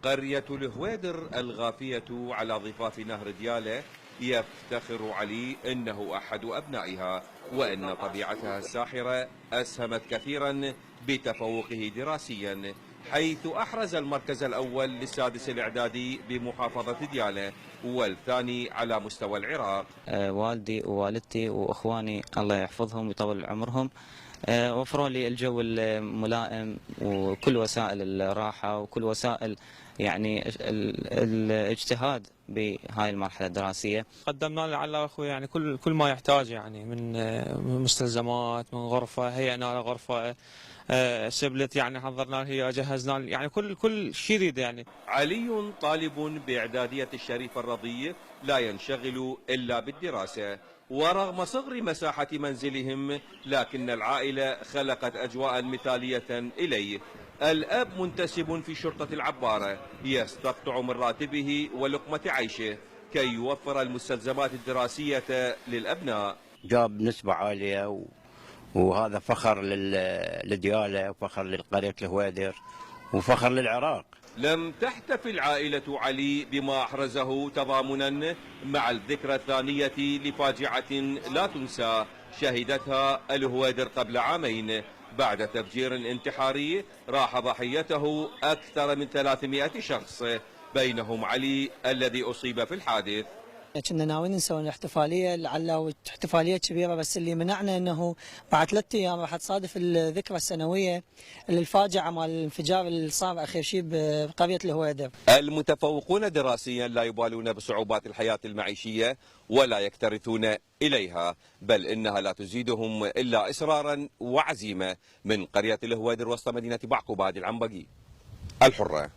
قرية الهويدر الغافية على ضفاف نهر ديالى يفتخر علي أنه أحد أبنائها، وأن طبيعتها الساحرة أسهمت كثيرا بتفوقه دراسيا، حيث أحرز المركز الأول للسادس الإعدادي بمحافظة ديالى والثاني على مستوى العراق. والدي ووالدتي وإخواني الله يحفظهم ويطول عمرهم وفروا لي الجو الملائم وكل وسائل الراحة وكل وسائل يعني الاجتهاد بهاي المرحلة الدراسية. قدمنا له على اخوي يعني كل ما يحتاج، يعني من مستلزمات، من غرفة، هيئنا له غرفة، سبلت يعني حضرنا له، هي جهزنا له يعني كل شيء يريد. يعني علي طالب بإعدادية الشريف الرضي لا ينشغل إلا بالدراسة، ورغم صغر مساحة منزلهم لكن العائلة خلقت أجواء مثالية إليه. الأب منتسب في شرطة العبارة يستقطع من راتبه ولقمة عيشه كي يوفر المستلزمات الدراسية للأبناء. جاب نسبة عالية وهذا فخر لديالى وفخر لقرية الهويدر وفخر للعراق. لم تحتفل عائلة علي بما أحرزه تضامنا مع الذكرى الثانية لفاجعة لا تنسى شهدتها الهويدر قبل عامين بعد تفجير انتحاري راح ضحيته أكثر من 300 شخص، بينهم علي الذي أصيب في الحادث. كنا ناويين نسوي احتفاليه لعل احتفاليه كبيره، بس اللي منعنا انه بعد 3 ايام راح تصادف الذكرى السنويه للفاجعه مال الانفجار اللي صار اخر شيء بقريه الهويدر. المتفوقون دراسيا لا يبالون بصعوبات الحياه المعيشيه ولا يكترثون اليها، بل انها لا تزيدهم الا اصرارا وعزيمه. من قريه الهويدر وسط مدينه بعقوبه العنبقي، الحره.